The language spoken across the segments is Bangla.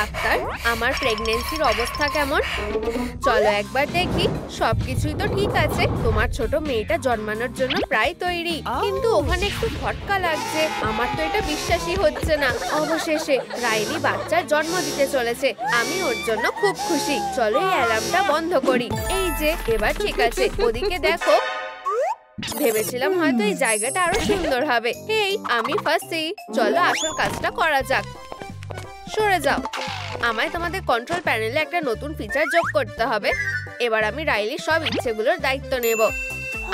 ডাক্তার, আমার প্রেগন্যান্সির অবস্থা কেমন? চলো একবার দেখি। সবকিছুই তো ঠিক আছে। তোমার ছোট মেয়েটা জন্মানোর জন্য প্রায় তৈরি, কিন্তু ওখানে একটু খটকা লাগছে। আমার তো এটা বিশ্বাসই হচ্ছে না। অবশেষে রাইলি বাচ্চার জন্ম দিতে চলেছে। আমি ওর জন্য খুব খুশি। চলো এই অ্যালার্মটা বন্ধ করি। এই যে এবার ঠিক আছে। ওদিকে দেখো, ভেবেছিলাম হয়তো এই জায়গাটা আরো সুন্দর হবে। এই আমি ফার্স্টে। চলো আসল কাজটা করা যাক। সরে যাও। আমায় তোমাদের কন্ট্রোল প্যানেলে একটা নতুন ফিচার যোগ করতে হবে। এবার আমি রাইলির সব ইচ্ছেগুলোর দায়িত্ব নেব।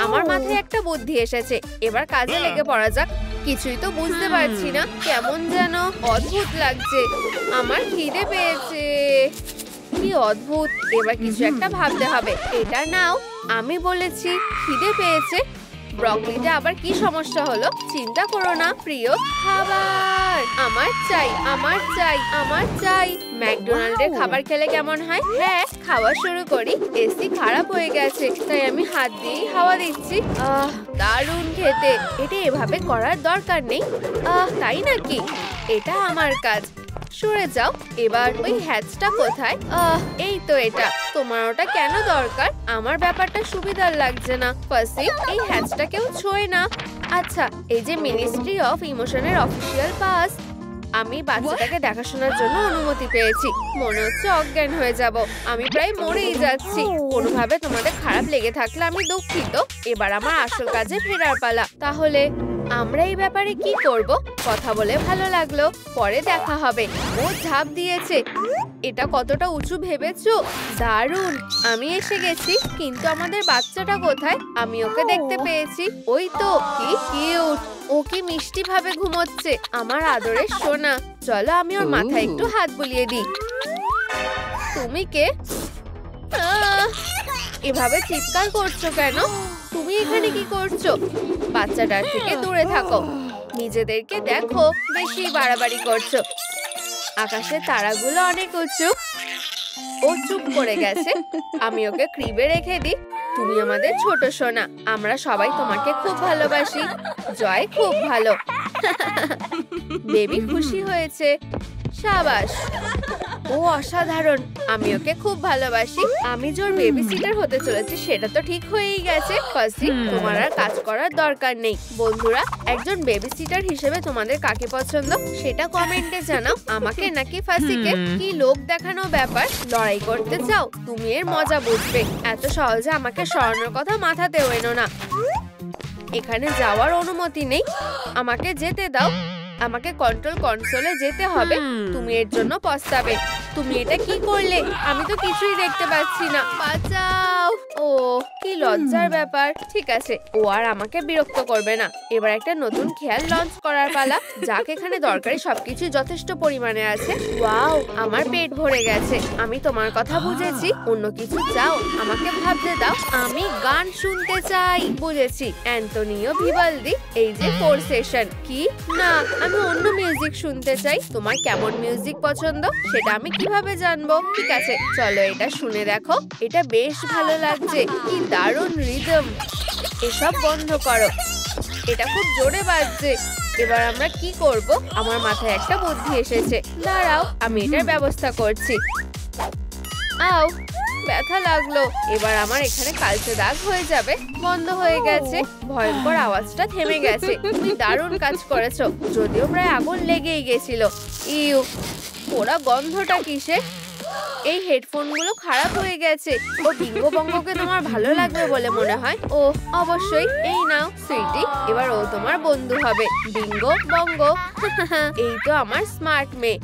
আমার মাথায় একটা বুদ্ধি এসেছে। এবার কাজে লেগে পড়া যাক। কিছুই তো বুঝতে পারছি না, কেমন যেন অদ্ভুত লাগছে। আমার খিদে পেয়েছে। কি অদ্ভুত। এবার কিছু একটা ভাবতে হবে। এটা নাও। আমি বলেছি খিদে পেয়েছে। ব্রকলিতে আবার কি সমস্যা হলো? চিন্তা করো না প্রিয়। খাবার আমার চাই, আমার চাই, আমার চাই। ম্যাকডোনাল্ডের খাবার খেলে কেমন হয়? হ্যাঁ, খাওয়া শুরু করি। এসি খারাপ হয়ে গেছে, তাই আমি হাত দিয়েই হাওয়া দিচ্ছি। দারুণ খেতে। এটা এভাবে করার দরকার নেই। তাই নাকি? এটা আমার কাজ। সরে যাও। এবার ওই হ্যাচটা কোথায়? এই তো এটা। তোমার ওটা কেন দরকার? আমার ব্যাপারটা সুবিধার লাগছে না। ফার্সি, এই হ্যাচটা কেউ ছোঁয় না। আচ্ছা, এই যে মিনিস্ট্রি অফ ইমোশনের অফিসিয়াল পাস। আমি বাচ্চাটাকে দেখাশোনার জন্য অনুমতি পেয়েছি। মনে হচ্ছে অজ্ঞান হয়ে যাব। আমি প্রায় মরেই যাচ্ছি। কোনোভাবে তোমাদের খারাপ লেগে থাকলে আমি দুঃখিত। এবার আমার আসল কাজে ফেরার পালা। তাহলে আমরা এই ব্যাপারে কি করব? কথা বলে ভালো লাগলো, পরে দেখা হবে। ও ঝাঁপ দিয়েছে। এটা কতটা উঁচু ভেবেছো? দারুণ। আমি এসে গেছি, কিন্তু আমাদের বাচ্চাটা কোথায়? আমি ওকে দেখতে পেয়েছি। ওই তো, কি কিউট। ও কি মিষ্টি ভাবে ঘুমোচ্ছে। আমার আদরের সোনা। চলো আমি ওর মাথায় একটু হাত বুলিয়ে দিই। তুমি কে? এভাবে চিৎকার করছো কেন? তুমি এখানে কি করছো? বাচ্চাটার থেকে দূরে থাকো। নিজেদেরকে দেখো, বেশি বাড়াবাড়ি করছো। আকাশের তারাগুলো অনেক উঁচু। ও চুপ করে গেছে। আমি ওকে ক্রিবে রেখে দিই। তুমি আমাদের ছোট সোনা। আমরা সবাই তোমাকে খুব ভালোবাসি। জয় খুব ভালো। বেবি খুশি হয়েছে। সাবাস। ও অসাধারণ। আমি ওকে খুব ভালোবাসি। আমি যে ওর বেবি সিটার হতে চলেছি সেটা তো ঠিক হয়েই গেছে। ফার্সি, তোমার আর কাজ করার দরকার নেই। বন্ধুরা, একজন বেবি সিটার হিসেবে তোমাদের কাকে পছন্দ সেটা কমেন্টে জানাও। আমাকে নাকি ফার্সিকে? কি লোক দেখানো ব্যাপার। লড়াই করতে চাও? তুমি এর মজা বুঝবে। এত সহজে আমাকে সরানোর কথা মাথাতেও এনো না। এখানে যাওয়ার অনুমতি নেই। আমাকে যেতে দাও। আমাকে কন্ট্রোল কনসোলে যেতে হবে। তুমি এর জন্য পস্তাবে। তুমি এটা কি করলে? আমি তো কিছুই দেখতে পাচ্ছি না। বাঁচাও। ও কি লজ্জার ব্যাপার। ঠিক আছে, ও আর আমাকে বিরক্ত করবে না। এবার একটা নতুন খেয়াল লঞ্চ করার পালা। যাক, এখানে দরকারি সবকিছু যথেষ্ট পরিমাণে আছে। ওয়াও, আমার পেট ভরে গেছে। আমি তোমার কথা বুঝেছি। অন্য কিছু চাও? আমাকে ভাবতে দাও। আমি গান শুনতে চাই। বুঝেছি, অ্যান্টোনিও ভিভালদি। এই যে 4 সেশন। কি না, আমি অন্য মিউজিক শুনতে চাই। তোমার কেমন মিউজিক পছন্দ সেটা আমি কিভাবে জানবো? ঠিক আছে, চলো এটা শুনে দেখো। এটা বেশ ভালো লাগছে। কি দারুণ রিদম। এসব বন্ধ করো। এটা খুব জোরে বাজছে। এবার আমরা কি করব? আমার মাথায় একটা বুদ্ধি এসেছে। দাঁড়াও, আমি এটার ব্যবস্থা করছি। আও, ব্যথা লাগলো। এবার আমার এখানে কালচে দাগ হয়ে যাবে। বন্ধ হয়ে গেছে। ভয়ঙ্কর আওয়াজটা থেমে গেছে। তুমি দারুণ কাজ করেছো, যদিও প্রায় আগুন লেগেই গেছিল। ইউ, পোড়া গন্ধটা কিসে? এই হেডফোনগুলো খারাপ হয়ে গেছে। ও বিঙ্গো বঙ্গকে তোমার ভালো লাগবে বলে মনে হয়। ও অবশ্যই। এই নাও সুইটি, এবার ও তোমার বন্ধু হবে। বিঙ্গো বঙ্গ। এই তো আমার স্মার্ট মেয়ে।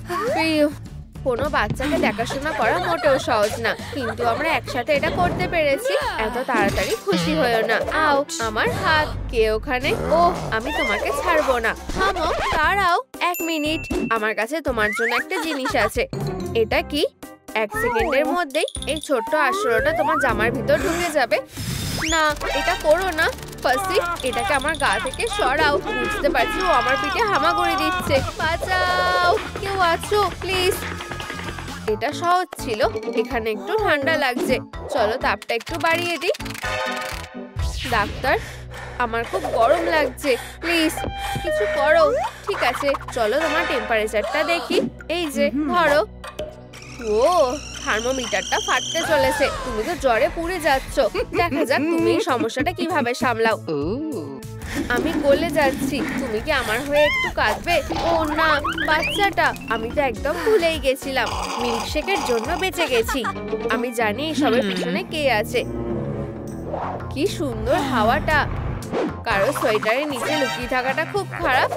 কোনো বাচ্চাকে দেখাশোনা করা মোটেও সহজ না, কিন্তু আমরা একসাথে এটা করতে পেরেছি। এত তাড়াতাড়ি খুশি হয়েও না। আও, আমার হাত। কে ওখানে? ও, আমি তোমাকে ছাড়বো না। থামো, দাঁড়াও 1 মিনিট। আমার কাছে তোমার জন্য একটা জিনিস আছে। এটা কি? 1 সেকেন্ডের মধ্যেই এই ছোট্ট আশ্রয়টা তোমার জামার ভিতর ঢুকে যাবে। না, এটা করো না। ফার্সি, এটাকে আমার গা থেকে সরাও। বুঝতে পারছি ও আমার পিঠে হামাগুড়ি দিচ্ছে। বাঁচাও, কেউ আছো প্লিজ? এটা সহজ ছিল। এখানে একটু ঠান্ডা লাগছে। চলো তাপটা একটু বাড়িয়ে দিই। ডাক্তার, আমার খুব গরম লাগছে। প্লিজ কিছু করো। ঠিক আছে, চলো তোমার টেম্পারেচারটা দেখি। এই যে ধরো। ও থার্মোমিটারটা ফাটতে চলেছে। তুমি তো জ্বরে পুড়ে যাচ্ছ। দেখা যাক তুমি এই সমস্যাটা কিভাবে সামলাও। আমি গলে যাচ্ছি, তুমি কি আমার হয়ে একটু কাঁদবে? ও না, বাচ্চাটা। আমি তো একদম ভুলেই গেছিলাম, মিল্কশেকের জন্য বেঁচে গেছি। আমি জানি এসবের পিছনে কে আছে। কি সুন্দর হাওয়াটা। কারো সোয়েটারের নিচে লুকিয়ে থাকাটা খুব খারাপ।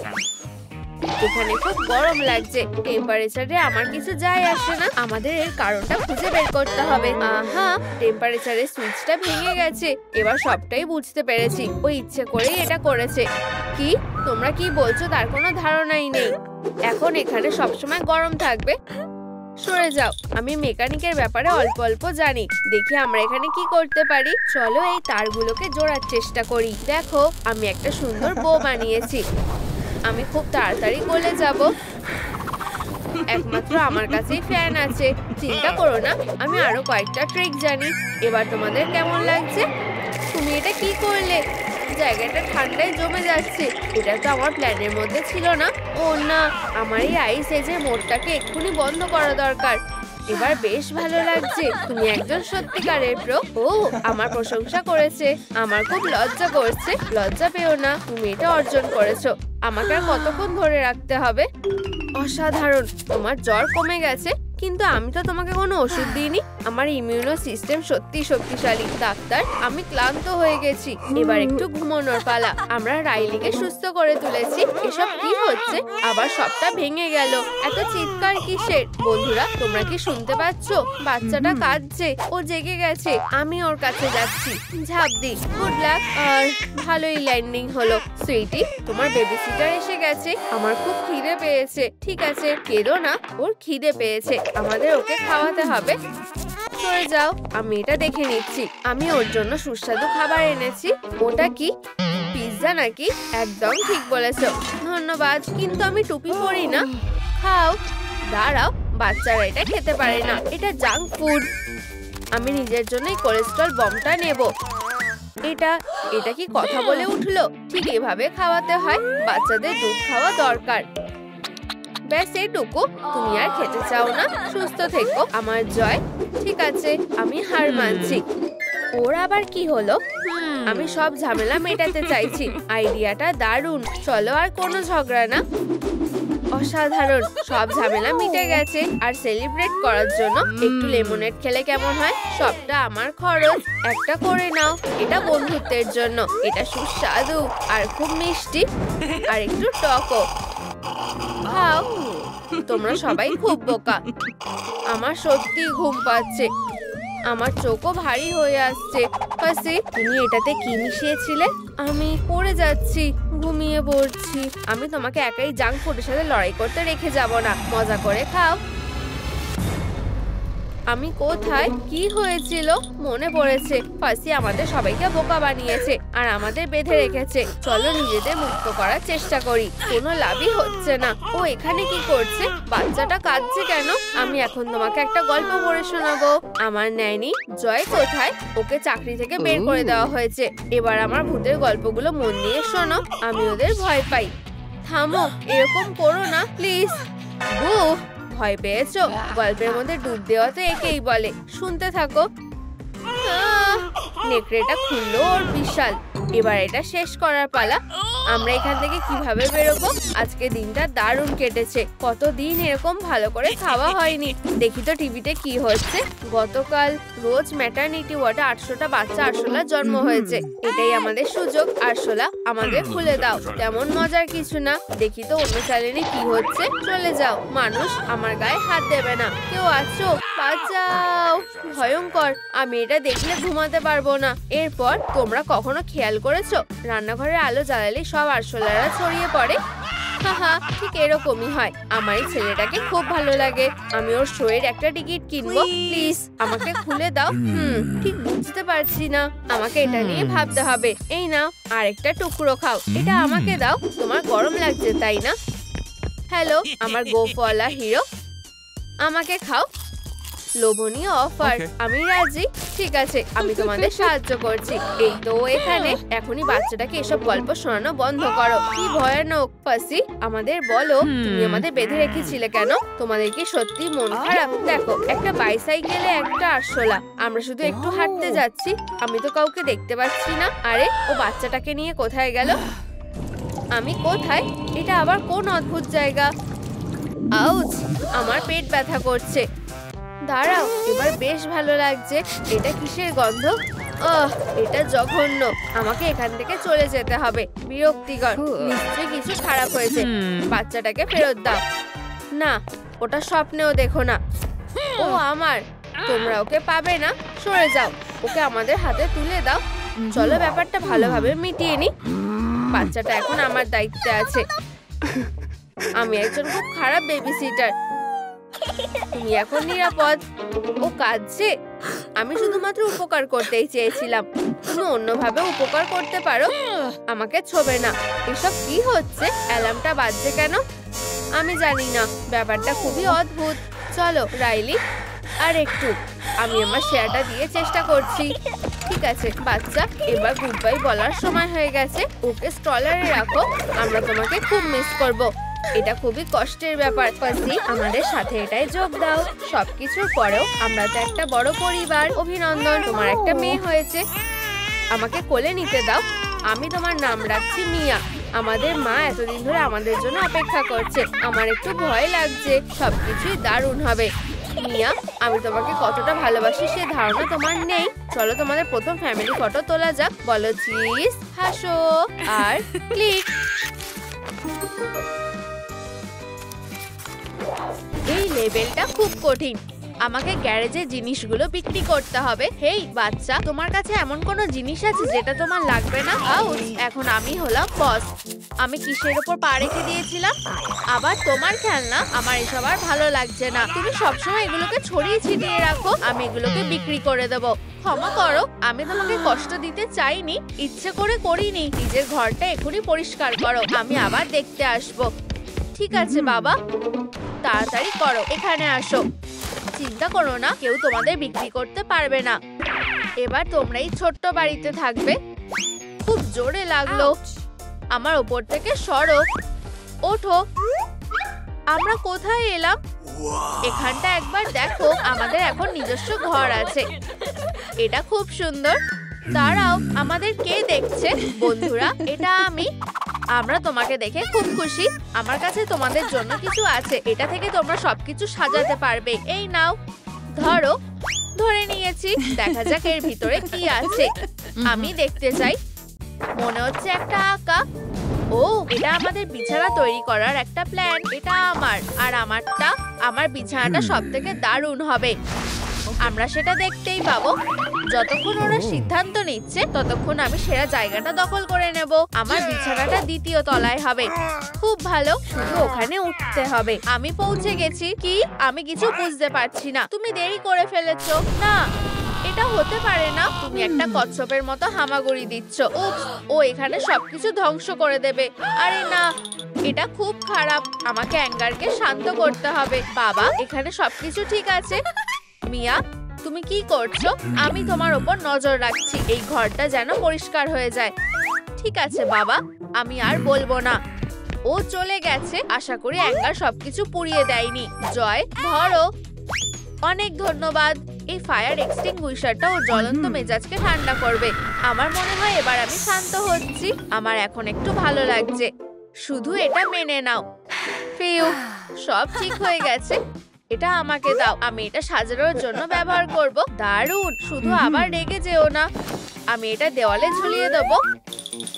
এখানে খুব গরম লাগছে। টেম্পারেচারে আমার কিছু যায় আসে না। আমাদের এর কারণটা খুঁজে বের করতে হবে। আহা, টেম্পারেচারের সুইচটা ভেঙে গেছে। এবার সবটাই বুঝতে পেরেছি। ও ইচ্ছে করেই এটা করেছে। কি তোমরা কি বলছো তার কোনো ধারণাই নেই। এখন এখানে সবসময় গরম থাকবে। সরে যাও, আমি মেকানিকের ব্যাপারে অল্প অল্প জানি। দেখি আমরা এখানে কি করতে পারি। চলো এই তারগুলোকে জোড়ার চেষ্টা করি। দেখো, আমি একটা সুন্দর বো বানিয়েছি। আমি খুব তাড়াতাড়ি গলে যাব। একমাত্র আমার কাছেই ফ্যান আছে। চিন্তা করো না, আমি আরো কয়েকটা ট্রিক জানি। এবার তোমাদের কেমন লাগছে? তুমি এটা কি করলে? জায়গাটা ঠান্ডায় জমে যাচ্ছে। এটা তো আমার প্ল্যানের মধ্যে ছিল না। ও না, আমার এই আইস এজের মোডটাকে এক্ষুনি বন্ধ করা দরকার। এবার বেশ ভালো লাগছে। তুমি একজন সত্যিকারের প্রো। ও আমার প্রশংসা করেছে। আমার খুব লজ্জা করছে। লজ্জা পেও না, তুমি এটা অর্জন করেছো। আমাকে আর কতক্ষণ ধরে রাখতে হবে? অসাধারণ, তোমার জ্বর কমে গেছে। কিন্তু আমি তো তোমাকে কোনো ওষুধ দিইনি। আমার ইমিউনো সিস্টেম সত্যি শক্তিশালী। ডাক্তার, আমি ক্লান্ত হয়ে গেছি। এবার একটু ঘুমানোর পালা। আমরা রাইলিকে সুস্থ করে তুলেছি। এসব কি হচ্ছে? আবার সবটা ভেঙে গেল। এত চিৎকার কিসের? বন্ধুরা, তোমরা কি শুনতে পাচ্ছ? বাচ্চাটা কাঁদছে। ও জেগে গেছে। আমি ওর কাছে যাচ্ছি। ঝাঁপ দি। Good luck. আর ভালোই ল্যান্ডিং হলো। সুইটি, তোমার বেবি সিটার এসে গেছে। আমার খুব খিদে পেয়েছে। ঠিক আছে, কেঁদো না। ওর খিদে পেয়েছে, আমাদের ওকে খাওয়াতে হবে। সরে যাও, আমি এটা দেখে নিচ্ছি। আমি ওর জন্য সুস্বাদু খাবার এনেছি। ওটা কি, পিৎজা নাকি? একদম ঠিক বলেছো, ধন্যবাদ। কিন্তু আমি টুপি পরি না। খাও। দাঁড়াও, বাচ্চারা এটা খেতে পারে না। এটা জাঙ্ক ফুড। আমি নিজের জন্যই কোলেস্ট্রল বমটা নেব। এটা কি কথা বলে উঠলো? ঠিক এভাবে খাওয়াতে হয়। বাচ্চাদের দুধ খাওয়া দরকার। ব্যাস এইটুকু। তুমি আর খেতে চাও না? সুস্থ থেকো। আমার জয়। ঠিক আছে, আমি হার মানছি। ওর আবার কি হলো? আমি সব ঝামেলা মেটাতে চাইছি। আইডিয়াটা দারুণ। চলো, আর কোনো ঝগড়া না। অসাধারণ, সব ঝামেলা মিটে গেছে। আর সেলিব্রেট করার জন্য একটু লেমনেড খেলে কেমন হয়? সবটা আমার খরচ। একটা করে নাও। এটা বন্ধুত্বের জন্য। এটা সুস্বাদু আর খুব মিষ্টি আর একটু টকও। খাও। তোমরা সবাই খুব বোকা। আমার সত্যি ঘুম পাচ্ছে। আমার চোখও ভারী হয়ে আসছে। ফাসি, তুমি এটাতে কি মিশিয়েছিলে? আমি পড়ে যাচ্ছি, ঘুমিয়ে পড়ছি। আমি তোমাকে একাই জাঙ্ক ফুডের সাথে লড়াই করতে রেখে যাব না। মজা করে খাও। আমি কোথায়? কি হয়েছিল? মনে পড়েছে। ফাসি আমাদের সবাইকে বোকা বানিয়েছে আর আমাদের বেঁধে রেখেছে। চলো নিজেদের মুক্ত করার চেষ্টা করি। কোনো লাভই হচ্ছে না। ও এখানে কি করছে? বাচ্চাটা কাঁদছে কেন? আমি এখন তোমাকে একটা গল্প পড়ে শোনাবো। আমার ন্যানি জয় কোথায়? ওকে চাকরি থেকে বের করে দেওয়া হয়েছে। এবার আমার ভূতের গল্পগুলো মন দিয়ে শোনো। আমি ওদের ভয় পাই। থামো, এরকম করো না প্লিজ। ভয় পেয়েছো? গল্পের মধ্যে ডুব দেওয়া তো একেই বলে। শুনতে থাকো। নেকড়েটা খুললো ওর বিশাল। এবার এটা শেষ করার পালা। আমরা এখান থেকে কিভাবে বেরোবো? আজকে দিনটা দারুণ কেটেছে। কতদিন এরকম ভালো করে খাওয়া হয়নি। দেখি তো টিভিতে কি হচ্ছে। গতকাল রোজ ম্যাটারনিটি ওয়ার্ডে 800টা বাচ্চা আরশোলার জন্ম হয়েছে। এটাই আমাদের সুযোগ। আরশোলা, আমাদের খুলে দাও। তেমন মজার কিছু না। দেখি তো অন্য চ্যানেলে কি হচ্ছে। চলে যাও। মানুষ আমার গায়ে হাত দেবে না। কেউ আছো? বাঁচাও। ভয়ঙ্কর। আমি এটা দেখলে ঘুমাতে পারবো না। এরপর তোমরা কখনো খেয়াল করেছো রান্নাঘরের আলো জ্বালালে সব আরশোলারা ছড়িয়ে পড়ে? হাহা, ঠিক এরকমই হয়। আমার এই ছেলেটাকে খুব ভালো লাগে। আমি ওর শোয়ের একটা টিকিট কিনবো। প্লিজ আমাকে খুলে দাও। ঠিক বুঝতে পারছি না। আমাকে এটা নিয়ে ভাবতে হবে। এই নাও, আরেকটা টুকরো খাও। এটা আমাকে দাও। তোমার গরম লাগছে তাই না? হ্যালো, আমার গোফওয়ালা হিরো। আমাকে খাও। লোভনীয় অফার। আমি রাজি। ঠিক আছে, আমি তোমাদের সাহায্য করছি। এই তো এখানে। এখনই বাচ্চাটাকে এসব গল্প শোনানো বন্ধ করো। কি ভয়ানক। ফাসি, আমাদের বলো, তুমি আমাদের বেঁধে রেখেছিলে কেন? তোমাদের কি সত্যি মন খারাপ? দেখো, একটা বাইসাইকেলে একটা আরশোলা। আমরা শুধু একটু হাঁটতে যাচ্ছি, আমি তো কাউকে দেখতে পাচ্ছি না। আরে, ও বাচ্চাটাকে নিয়ে কোথায় গেল? আমি কোথায়? এটা আবার কোন অদ্ভুত জায়গা? আউচ, আমার পেট ব্যথা করছে। দাঁড়াও, এবার বেশ ভালো লাগছে। এটা কিসের গন্ধ? এটা জঘন্য। আমাকে এখান থেকে চলে যেতে হবে। বিরক্তিকর। নিশ্চয়ই কিছু খারাপ হয়েছে। বাচ্চাটাকে ফেরত দাও। না, ওটা স্বপ্নেও দেখো না। ও আমার। তোমরা ওকে পাবে না। সরে যাও। ওকে আমাদের হাতে তুলে দাও। চলো ব্যাপারটা ভালোভাবে মিটিয়ে নি। বাচ্চাটা এখন আমার দায়িত্বে আছে। আমি একজন খুব খারাপ বেবি সিটার। তুমি এখন নিরাপদ। ও কাঁদছে। আমি শুধুমাত্র উপকার করতেই চেয়েছিলাম। তুমি অন্যভাবে উপকার করতে পারো। আমাকে ছোবে না। এসব কি হচ্ছে? অ্যালার্মটা বাজছে কেন? আমি জানি না। ব্যাপারটা খুবই অদ্ভুত। চলো রাইলি, আর একটু। আমি আমার শেয়ারটা দিয়ে চেষ্টা করছি। ঠিক আছে বাচ্চা, এবার গুড বাই বলার সময় হয়ে গেছে। ওকে স্ট্রলারে রাখো। আমরা তোমাকে খুব মিস করব। এটা খুবই কষ্টের ব্যাপার। ফাসি, আমাদের সাথে এটাই যোগ দাও। সবকিছুর পরেও আমরা তো একটা বড় পরিবার। অভিনন্দন, তোমার একটা মেয়ে হয়েছে। আমাকে কোলে নিতে দাও। আমি তোমার নাম রাখছি মিয়া। আমাদের মা এতদিন ধরে আমাদের জন্য অপেক্ষা করছে। আমার একটু ভয় লাগছে। সবকিছুই দারুণ হবে। মিয়া, আমি তোমাকে কতটা ভালোবাসি সে ধারণা তোমার নেই। চলো তোমাদের প্রথম ফ্যামিলি ফটো তোলা যাক। বলো চিজ, হাসো, আর ক্লিক। এই লেভেলটা খুব কঠিন। আমাকে গ্যারেজে জিনিসগুলো বিক্রি করতে হবে। হেই বাচ্চা, তোমার কাছে এমন কোনো জিনিস আছে যেটা তোমার লাগবে না? এখন আমি হলাম বস। আমি কিসের উপর পা রেখে দিয়েছিলাম? আবার তোমার খেলনা? আমার এসব আর ভালো লাগছে না। তুমি সবসময় এগুলোকে ছড়িয়ে ছিটিয়ে রাখো। আমি এগুলোকে বিক্রি করে দেবো। ক্ষমা করো, আমি তোমাকে কষ্ট দিতে চাইনি। ইচ্ছে করে করিনি। নিজের ঘরটা এখনই পরিষ্কার করো। আমি আবার দেখতে আসবো। ঠিক আছে বাবা, তাড়াতাড়ি করো। এখানে আসো। চিন্তা করো না, কেউ তোমাদের বিক্রি করতে পারবে না। এবার তোমরাই ছোট্ট বাড়িতে থাকবে। খুব জোরে লাগলো। আমার ওপর থেকে সরো। ওঠো। আমরা কোথায় এলাম? এখানটা একবার দেখো। আমাদের এখন নিজস্ব ঘর আছে। এটা খুব সুন্দর। দাঁড়াও, আমাদের কে দেখছে? বন্ধুরা, এটা আমি। আমরা তোমাকে দেখে খুব খুশি। আমার কাছে তোমাদের জন্য কিছু আছে। এটা থেকে তোমরা সবকিছু সাজাতে পারবে। এই নাও, ধরো। ধরে নিয়েছি। দেখা যাক এর ভিতরে কি আছে। আমি দেখতে চাই। মনে হচ্ছে একটা আঁকা। ও, এটা আমাদের বিছানা তৈরি করার একটা প্ল্যান। এটা আমার, আর আমারটা। আমার বিছানাটা সব থেকে দারুণ হবে। আমরা সেটা দেখতেই পাবো। যতক্ষণ ওরা সিদ্ধান্ত নিচ্ছে ততক্ষণ আমি সেরা জায়গাটা দখল করে নেব। আমার বিছানাটা দ্বিতীয় তলায় হবে। খুব ভালো, শুধু ওখানে উঠতে হবে। আমি পৌঁছে গেছি। কি? আমি কিছু বুঝতে পারছি না। তুমি দেরি করে ফেলেছো। না, এটা হতে পারে না। তুমি একটা কচ্ছপের মতো হামাগুড়ি দিচ্ছ। উপস, ও এখানে সবকিছু ধ্বংস করে দেবে। আরে না, এটা খুব খারাপ। আমাকে অ্যাঙ্গারকে শান্ত করতে হবে। বাবা, এখানে সবকিছু ঠিক আছে। মিয়া, তুমি কি করছো? আমি তোমার ওপর নজর রাখছি। এই ঘরটা যেন পরিষ্কার হয়ে যায়। ঠিক আছে বাবা, আমি আর বলবো না। ও চলে গেছে। আশা করি অ্যাঙ্গার সবকিছু পুড়িয়ে দেয়নি। জয়, ধরো। অনেক ধন্যবাদ। এই ফায়ার এক্সটিংগুইশারটা ও জ্বলন্ত মেজাজকে ঠান্ডা করবে। আমার মনে হয় এবার আমি শান্ত হচ্ছি। আমার এখন একটু ভালো লাগছে। শুধু এটা মেনে নাও। ফিউ, সব ঠিক হয়ে গেছে। এটা আমাকে দাও। আমি এটা সাজানোর জন্য ব্যবহার করব। দারুণ। শুধু আবার রেগে যেও না। আমি এটা দেওয়ালে ঝুলিয়ে দেবো।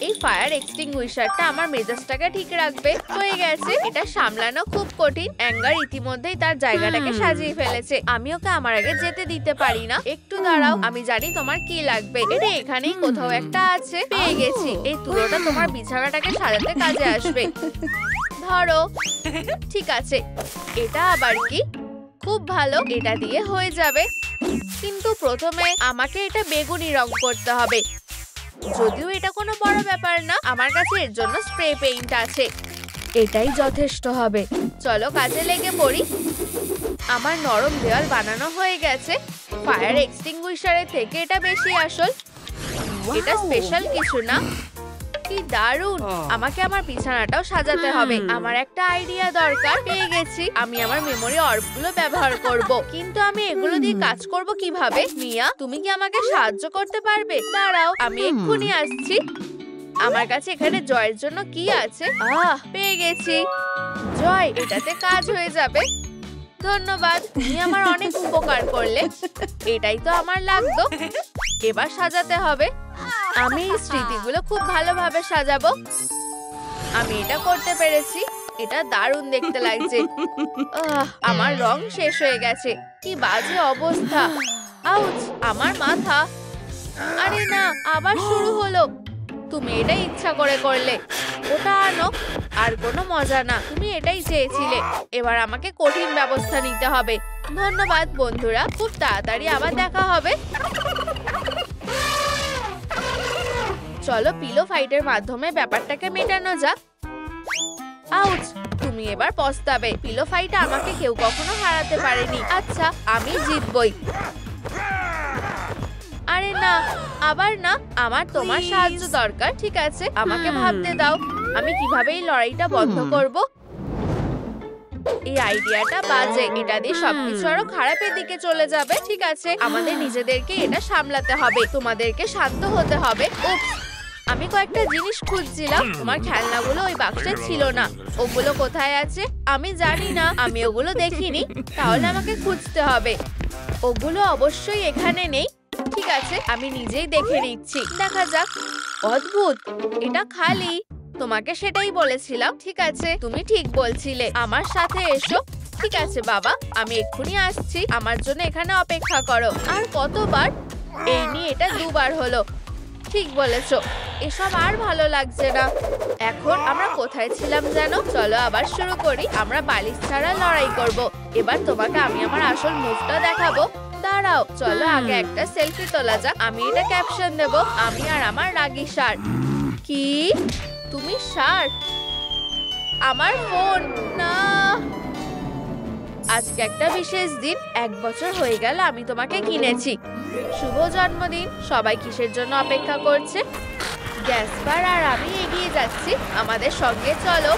এই ফায়ার এক্সটিংগুইশারটা আমার মেজাজটাকে ঠিক রাখবে। হয়ে গেছে। এটা সামলানো খুব কঠিন। অ্যাঙ্গার ইতিমধ্যেই তার জায়গাটাকে সাজিয়ে ফেলেছে। আমি ওকে আমার আগে যেতে দিতে পারি না। একটু দাঁড়াও, আমি জানি তোমার কি লাগবে। এটা এখানেই কোথাও একটা আছে। পেয়ে গেছি। এই তুলোটা তোমার বিছানাটাকে সাজাতে কাজে আসবে। ধরো। ঠিক আছে। এটা আবার কি? খুব ভালো, এটা দিয়ে হয়ে যাবে। কিন্তু প্রথমে আমাকে এটা বেগুনি রং করতে হবে। যদিও এটা কোনো বড় ব্যাপার না, আমার কাছে এর জন্য স্প্রে পেইন্ট আছে। এটাই যথেষ্ট হবে। চলো কাজে লেগে পড়ি। আমার নরম দেওয়াল বানানো হয়ে গেছে। ফায়ার এক্সটিংগুইশারের থেকে এটা বেশি আসল। এটা স্পেশাল কিছু না। কি দারুণ! আমাকে আমার বিছানাটাও সাজাতে হবে। আমার একটা আইডিয়া দরকার। পেয়ে গেছি। আমি আমার মেমোরি অর্বগুলো ব্যবহার করব। কিন্তু আমি এগুলো দিয়ে কাজ করব কিভাবে? মিয়া, তুমি কি আমাকে সাহায্য করতে পারবে? দাঁড়াও, আমি এক্ষুনি আসছি। আমার কাছে এখানে জয়ের জন্য কি আছে? পেয়ে গেছি। জয়, এটাতে কাজ হয়ে যাবে। ধন্যবাদ, তুমি আমার অনেক উপকার করলে। এটাই তো আমার লাগতো। এবার সাজাতে হবে। আমি এই স্মৃতিগুলো খুব ভালোভাবে সাজাবো। আমি এটা করতে পেরেছি। এটা দারুণ দেখতে লাগছে। আমার রং শেষ হয়ে গেছে। কি বাজে অবস্থা। আউচ, আমার মাথা। আরে না, আবার শুরু হলো। তুমি এটা ইচ্ছা করে করলে। ওটা আনো। আর কোনো মজা না, তুমি এটাই চেয়েছিলে। এবার আমাকে কঠিন ব্যবস্থা নিতে হবে। ধন্যবাদ বন্ধুরা, খুব তাড়াতাড়ি আবার দেখা হবে। চলো পিলো ফাইটের মাধ্যমে ব্যাপারটাকে মেটানো যাক। আউচ, তুমি এবার পস্তাবে। পিলো ফাইটে আমাকে কেউ কখনো হারাতে পারেনি। আচ্ছা, আমি জিতবই। আরে না, আবার না। আমার তোমার সাহায্য দরকার। ঠিক আছে, আমাকে ভাবতে দাও আমি কিভাবে এই লড়াইটা বন্ধ করব। এই আইডিয়াটা বাজে। এটা দিয়ে সবকিছু আরো খারাপের দিকে চলে যাবে। ঠিক আছে, আমাদের নিজেদেরকে এটা সামলাতে হবে। তোমাদেরকে শান্ত হতে হবে। উপস, আমি কয়েকটা জিনিস খুঁজছিলাম। তোমার খেলনাগুলো ওই বাক্সে ছিল না। ওগুলো কোথায় আছে? আমি জানি না, আমি ওগুলো দেখিনি। তাহলে আমাকে খুঁজতে হবে। ওগুলো অবশ্যই এখানে নেই। ঠিক আছে, আমি নিজেই দেখে নিচ্ছি। দেখা যাক। অদ্ভুত, এটা খালি। তোমাকে সেটাই বলেছিলাম। ঠিক আছে, তুমি ঠিক বলছিলে। আমার সাথে এসো। ঠিক আছে বাবা, আমি এক্ষুনি আসছি। আমার জন্য এখানে অপেক্ষা করো। আর কতবার? এই নিয়ে এটা দুবার হলো। ঠিক বলেছো, এসব আর ভালো লাগছে না। এখন আমরা কোথায় ছিলাম যেন? চলো আবার শুরু করি। আমরা বালিশ ছাড়া লড়াই করব। এবার তোমাকে আমি আমার আসল মুভটা দেখাবো। দাঁড়াও, চলো আগে একটা সেলফি তোলা যাক। আমি এটা ক্যাপশন দেব, আমি আর আমার রাগী ষাঁড়। কি? তুমি ষাঁড়? আমার ফোন না। আজকে একটা বিশেষ দিন। 1 বছর হয়ে গেল আমি তোমাকে কিনেছি। শুভ জন্মদিন। সবাই কিসের জন্য অপেক্ষা করছে? গ্যাসপার আর আমি এগিয়ে যাচ্ছি। আমাদের সঙ্গে চলো।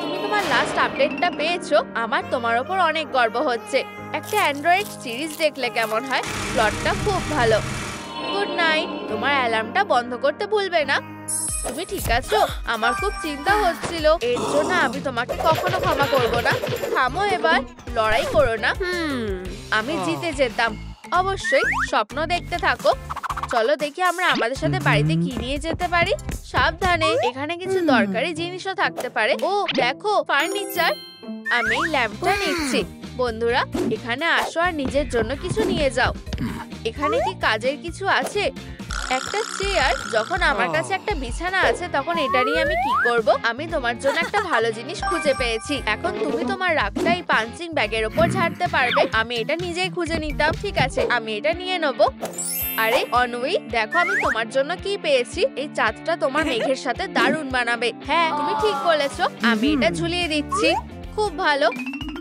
তুমি তোমার লাস্ট আপডেটটা পেয়েছো? আমার তোমার ওপর অনেক গর্ব হচ্ছে। একটা অ্যান্ড্রয়েড সিরিজ দেখলে কেমন হয়? প্লটটা খুব ভালো। Good night. তোমার অ্যালার্মটা বন্ধ করতে ভুলবে না। তুমি ঠিক আছো? আমার খুব চিন্তা হচ্ছিল। এর জন্য আমি তোমাকে কখনো ক্ষমা করব না। থামো এবার, লড়াই করো না। আমি জিতে যেতাম। অবশ্যই, স্বপ্ন দেখতে থাকো। চলো দেখি আমরা আমাদের সাথে বাড়িতে কি নিয়ে যেতে পারি। সাবধানে, এখানে কিছু দরকারি জিনিসও থাকতে পারে। ও দেখো, ফার্নিচার। আমি ল্যাম্পটা নিচ্ছি। বন্ধুরা, এখানে আসো আর নিজের জন্য কিছু নিয়ে যাও। এখানে কি কাজের কিছু আছে? একটা চেয়ার। যখন আমার কাছে একটা বিছানা আছে, তখন এটা নিয়ে আমি কি করব? আমি তোমার জন্য একটা ভালো জিনিস খুঁজে পেয়েছি। এখন তুমি তোমার রাগটা এই পাঞ্চিং ব্যাগের উপর ঝাড়তে পারবে। আমি এটা নিজেই খুঁজে নিতাম। ঠিক আছে, আমি এটা নিয়ে নেব। আরে অনবী, দেখো আমি তোমার জন্য কি পেয়েছি। এই চাঁদটা তোমার মেঘের সাথে দারুণ মানাবে। হ্যাঁ, তুমি ঠিক বলেছো। আমি এটা ঝুলিয়ে দিচ্ছি। খুব ভালো।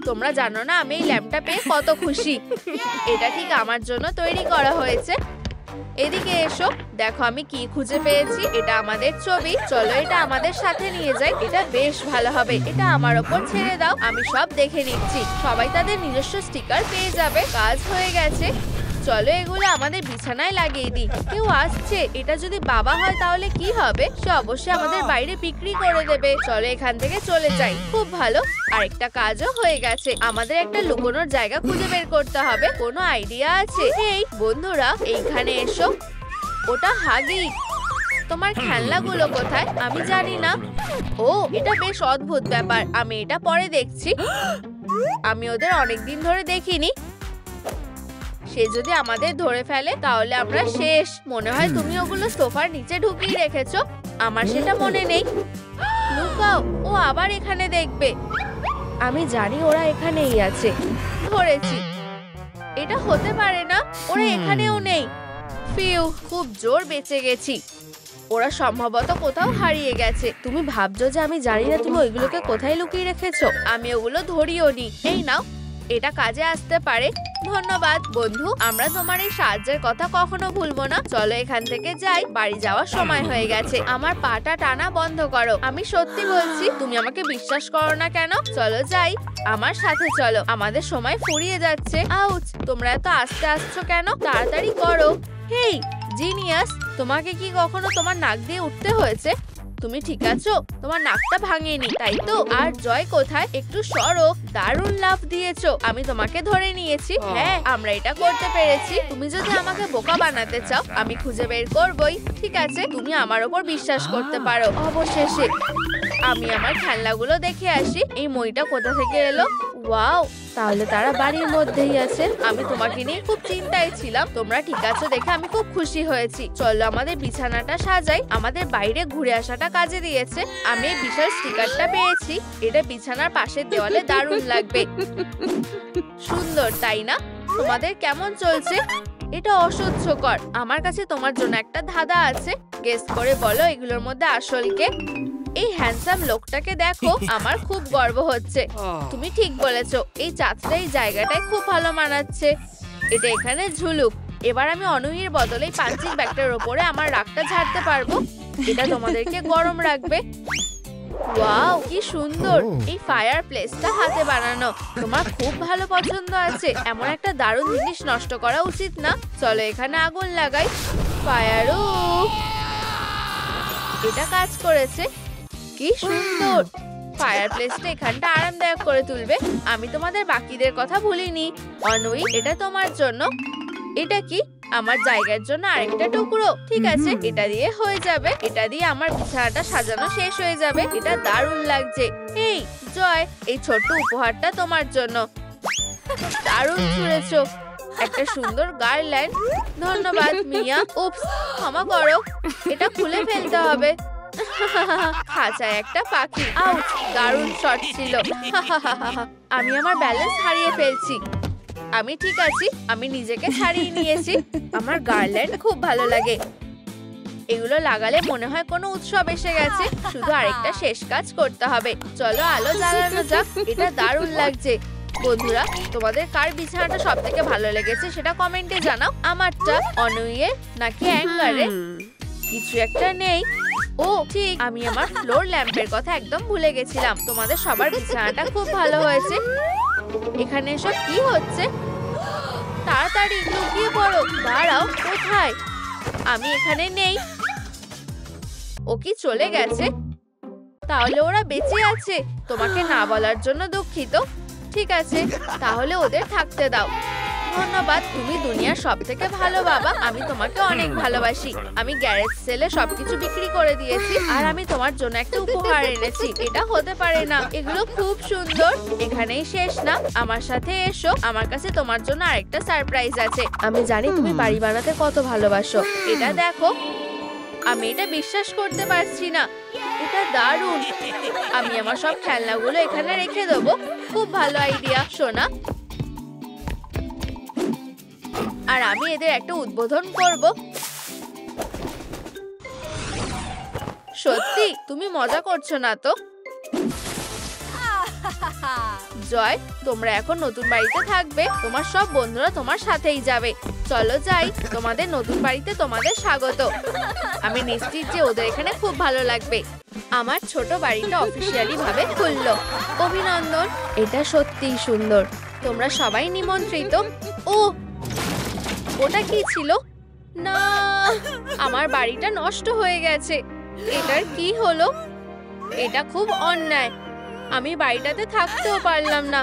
তোমরা জানো না আমি এই ল্যাম্পটা পেয়ে কত খুশি। এটা ঠিক আমার জন্য তৈরি করা হয়েছে। এদিকে এসো, দেখো আমি কি খুঁজে পেয়েছি। এটা আমাদের ছবি। চলো এটা আমাদের সাথে নিয়ে যাই। এটা বেশ ভালো হবে। এটা আমার ওপর ছেড়ে দাও, আমি সব দেখে নিচ্ছি। সবাই তাদের নিজস্ব স্টিকার পেয়ে যাবে। কাজ হয়ে গেছে। চলো এগুলো আমাদের বিছানায় লাগিয়ে দিই। কেউ আসছে। এটা যদি বাবা হয় তাহলে কি হবে? সে অবশ্যই আমাদের বাইরে বিক্রি করে দেবে। চলো এখান থেকে চলে যাই। খুব ভালো, আরেকটা কাজও হয়ে গেছে। আমাদের একটা লুকোনোর জায়গা খুঁজে বের করতে হবে। কোনো আইডিয়া আছে? এই বন্ধুরা, এইখানে এসো। ওটা হাগি। তোমার খেলনাগুলো কোথায়? আমি জানি না। ও, এটা বেশ অদ্ভুত ব্যাপার। আমি এটা পরে দেখছি। আমি ওদের অনেকদিন ধরে দেখিনি। সে যদি আমাদের ধরে ফেলে তাহলে আমরা শেষ। মনে হয় তুমি ওগুলো সোফার নিচে ঢুকিয়ে রেখেছো। আমার সেটা মনে নেই। লুকাও, ও আবার এখানে দেখবে। আমি জানি ওরা এখানেই আছে। ধরেছি। এটা হতে পারে না, ওরা এখানেও নেই। ফিউ, খুব জোর বেঁচে গেছি। ওরা সম্ভবত কোথাও হারিয়ে গেছে। তুমি ভাবছো যে আমি জানি না তুমি ওইগুলোকে কোথায় লুকিয়ে রেখেছো? আমি ওগুলো ধরিও নি। এই নাও, এটা কাজে আসতে পারে। ধন্যবাদ বন্ধু, আমরা তোমার এই সাহায্যের কথা কখনো ভুলবো না। চলো এখান থেকে যাই, বাড়ি যাওয়ার সময় হয়ে গেছে। আমার পাটা টানা বন্ধ করো, আমি সত্যি বলছি। তুমি আমাকে বিশ্বাস করো না কেন? চলো যাই, আমার সাথে চলো, আমাদের সময় ফুরিয়ে যাচ্ছে। আউচ, তোমরা এত আস্তে আসছো কেন? তাড়াতাড়ি করো। হেই জিনিয়াস, তোমাকে কি কখনো তোমার নাক দিয়ে উঠতে হয়েছে? তুমি ঠিক আছো? তোমার নাকটা ভাঙেনি তাই তো? আর জয় কোথায়? একটু সরো। দারুণ লাফ দিয়েছো, আমি তোমাকে ধরে নিয়েছি। হ্যাঁ, আমরা এটা করতে পেরেছি। তুমি যদি আমাকে বোকা বানাতে চাও, আমি খুঁজে বের করবই। ঠিক আছে, তুমি আমার ওপর বিশ্বাস করতে পারো। অবশেষে আমি আমার খেলনাগুলো দেখে আসি। এই মইটা কোথা থেকে এলো? ওয়াও, তাহলে তারা বাড়ির মধ্যেই আছে। আমি তোমাকে নিয়ে খুব চিন্তায় ছিলাম। তোমরা ঠিক আছো দেখে আমি খুব খুশি হয়েছি। চলো আমাদের বিছানাটা সাজাই। আমাদের বাইরে ঘুরে আসাটা কাজে দিয়েছে। আমি এই বিশাল স্টিকারটা পেয়েছি। এটা বিছানার পাশের দেওয়ালে দারুণ লাগবে। সুন্দর তাই না? তোমাদের কেমন চলছে? এটা অসহ্যকর। আমার কাছে তোমার জন্য একটা ধাঁধা আছে। গেস করে বলো এগুলোর মধ্যে আসল কে? এই হ্যান্ডসাম লোকটাকে দেখো, আমার খুব গর্ব হচ্ছে। তুমি ঠিক বলেছো, এই চাঁদটা এই জায়গাটায় খুব ভালো মানাচ্ছে। এটা এখানে ঝুলুক। এবার আমি অনুহির বদলে পাঞ্চিং ব্যাগটার উপরে আমার রাগটা ঝাড়তে পারবো। এটা তোমাদেরকে গরম রাখবে। ওয়াও, কি সুন্দর! এই ফায়ার প্লেসটা হাতে বানানো। তোমার খুব ভালো পছন্দ আছে। এমন একটা দারুণ জিনিস নষ্ট করা উচিত না। চলো এখানে আগুন লাগাই। ফায়ারও এটা কাজ করেছে। কি সুন্দর! ফায়ার প্লেসটা এখানটা আরামদায়ক করে তুলবে। আমি তোমাদের বাকিদের কথা ভুলিনি। অনুই, এটা তোমার জন্য। এটা কি? আমার জায়গার জন্য আরেকটা টুকরো। ঠিক আছে, এটা দিয়ে হয়ে যাবে। এটা দিয়ে আমার বিছানাটা সাজানো শেষ হয়ে যাবে। এটা দারুণ লাগছে। এই জয়, এই ছোট্ট উপহারটা তোমার জন্য। দারুণ ছুঁড়েছো। একটা সুন্দর গার্ল্যান্ড। ধন্যবাদ মিয়া। উপস, ক্ষমা করো, এটা খুলে ফেলতে হবে। খাঁচায় একটা পাখি। আউচ, দারুণ শট ছিল। আমি আমার ব্যালেন্স হারিয়ে ফেলছি। আমি ঠিক আছি, আমি নিজেকে ছাড়িয়ে নিয়েছি। আমার গার্ল্যান্ড খুব ভালো লাগে। এগুলো লাগালে মনে হয় কোনো উৎসব এসে গেছে। শুধু আরেকটা শেষ কাজ করতে হবে। চলো আলো জ্বালানো যাক। এটা দারুণ লাগছে। বন্ধুরা, তোমাদের কার বিছানাটা সব থেকে ভালো লেগেছে সেটা কমেন্টে জানাও। আমারটা, অনুইয়ের নাকি অ্যাঙ্গারের? কিছু একটা নেই। ও ঠিক, আমি আমার ফ্লোর ল্যাম্পের কথা একদম ভুলে গেছিলাম। তোমাদের সবার বিছানাটা খুব ভালো হয়েছে। এখানে এসব কি হচ্ছে? তাড়াতাড়ি লুকিয়ে পড়ো। দাঁড়াও, কোথায়? আমি এখানে নেই। ও কি চলে গেছে? তাহলে ওরা বেঁচে আছে। তোমাকে না বলার জন্য দুঃখিত। ঠিক আছে, তাহলে ওদের থাকতে দাও। ধন্যবাদ, তুমি দুনিয়ার সব থেকে ভালো বাবা। আমি তোমাকে অনেক ভালোবাসি। আমি গ্যারেজ সেলে সবকিছু বিক্রি করে দিয়েছি। আর আমি তোমার জন্য একটা উপহার এনেছি। এটা হতে পারে না। এগুলো খুব সুন্দর। এখানেই শেষ না, আমার সাথে এসো। আমার কাছে তোমার জন্য আরেকটা সারপ্রাইজ আছে। আমি জানি তুমি বাড়ি বানাতে কত ভালোবাসো। এটা দেখো। আমি এটা বিশ্বাস করতে পারছি না। এটা দারুণ। আমি আমার সব খেলনাগুলো এখানে রেখে দেবো। খুব ভালো আইডিয়া সোনা। আর আমি এদের একটা উদ্বোধন করব। সত্যি? তুমি মজা করছো না তো? জয়, তোমরা এখন নতুন বাড়িতে থাকবে। তোমার সব বন্ধুরা তোমার সাথেই যাবে। চলো যাই। তোমাদের নতুন বাড়িতে তোমাদের স্বাগত। আমি নিশ্চিত যে ওদের এখানে খুব ভালো লাগবে। আমার ছোট বাড়িটা অফিসিয়ালি ভাবে খুললো। অভিনন্দন। এটা সত্যিই সুন্দর। তোমরা সবাই নিমন্ত্রিত। ও, ওটা কি ছিল? না, আমার বাড়িটা নষ্ট হয়ে গেছে। এটার কি হলো? এটা খুব অন্যায়। আমি বাড়িটাতে থাকতেও পারলাম না।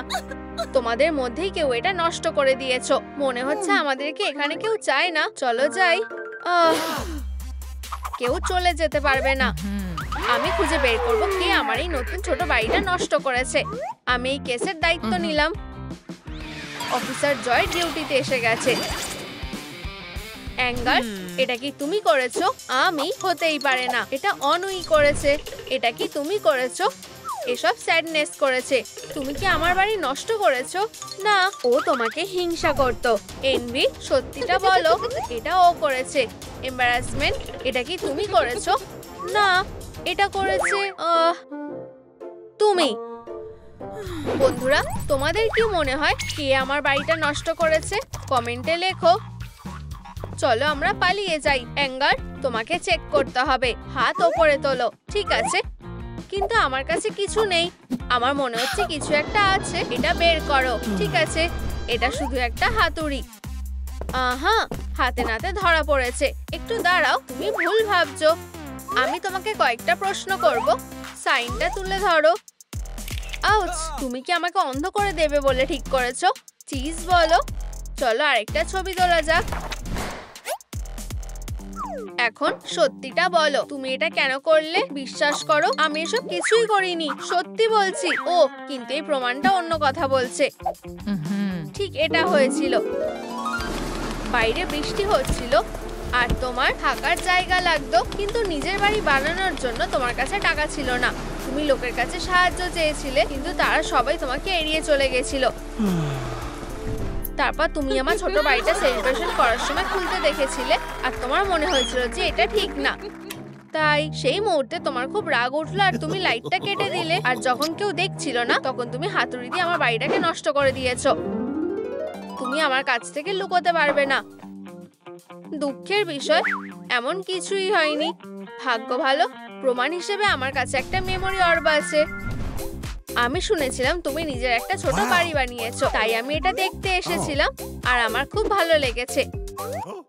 তোমাদের মধ্যেই কেউ এটা নষ্ট করে দিয়েছো। মনে হচ্ছে আমাদেরকে এখানে কেউ চায় না। চলো যাই। কেউ চলে যেতে পারবে না। আমি খুঁজে বের করব কে আমার এই নতুন ছোট বাড়িটা নষ্ট করেছে। আমি এই কেসের দায়িত্ব নিলাম। অফিসার জয় ডিউটিতে এসে গেছে। অ্যাঙ্গার, এটা কি তুমি করেছো? আমি হতেই পারে না। এটা অনুই করেছে। এটা কি তুমি করেছো? এসব স্যাডনেস করেছে। তুমি কি আমার বাড়ি নষ্ট করেছো? না, ও তোমাকে হিংসা করতো। এনভি, সত্যিটা বলো, এটা ও করেছে। এম্বারাসমেন্ট, এটা কি তুমি করেছো? না, এটা করেছে তুমি। বন্ধুরা, তোমাদের কি মনে হয় কে আমার বাড়িটা নষ্ট করেছে? কমেন্টে লেখো। চলো আমরা পালিয়ে যাই। অ্যাঙ্গার, তোমাকে চেক করতে হবে। হাত ওপরে তোলো। ঠিক আছে, কিন্তু আমার কাছে কিছু নেই। আমার মনে হচ্ছে কিছু একটা আছে। এটা বের করো। ঠিক আছে, এটা শুধু একটা হাতুড়ি। আহা, হাতে নাতে ধরা পড়েছে। একটু দাঁড়াও, তুমি ভুল ভাবছো। আমি তোমাকে কয়েকটা প্রশ্ন করব। সাইনটা তুলে ধরো। আউচ, তুমি কি আমাকে অন্ধ করে দেবে বলে ঠিক করেছো? চিজ বলো। চলো আরেকটা ছবি তোলা যাক। এখন সত্যিটা বলো, তুমি এটা কেন করলে? বিশ্বাস করো, আমি এসব কিছুই করিনি। সত্যি বলছি। ও, কিন্তু এই প্রমাণটা অন্য কথা বলছে। ঠিক এটা হয়েছিল। বাইরে বৃষ্টি হচ্ছিল আর তোমার থাকার জায়গা লাগতো, কিন্তু নিজের বাড়ি বানানোর জন্য তোমার কাছে টাকা ছিল না। তুমি লোকের কাছে সাহায্য চেয়েছিলে, কিন্তু তারা সবাই তোমাকে এড়িয়ে চলে গেছিল। তারপর তুমি আমার ছোট বাড়িটা সেলিব্রেশন করার সময় খুলতে দেখেছিলে, আর তোমার মনে হয়েছিল যে এটা ঠিক না। তাই সেই মুহূর্তে তোমার খুব রাগ উঠলো আর তুমি লাইটটা কেটে দিলে। আর যখন কেউ দেখছিল না, তখন তুমি হাতুড়ি দিয়ে আমার বাড়িটাকে নষ্ট করে দিয়েছো। তুমি আমার কাছ থেকে লুকোতে পারবে না। দুঃখের বিষয়, এমন কিছুই হয়নি। ভাগ্য ভালো, প্রমাণ হিসেবে আমার কাছে একটা মেমোরি অর্ব আছে। আমি শুনেছিলাম তুমি নিজের একটা ছোট বাড়ি বানিয়েছো, তাই আমি এটা দেখতে এসেছিলাম আর আমার খুব ভালো লেগেছে।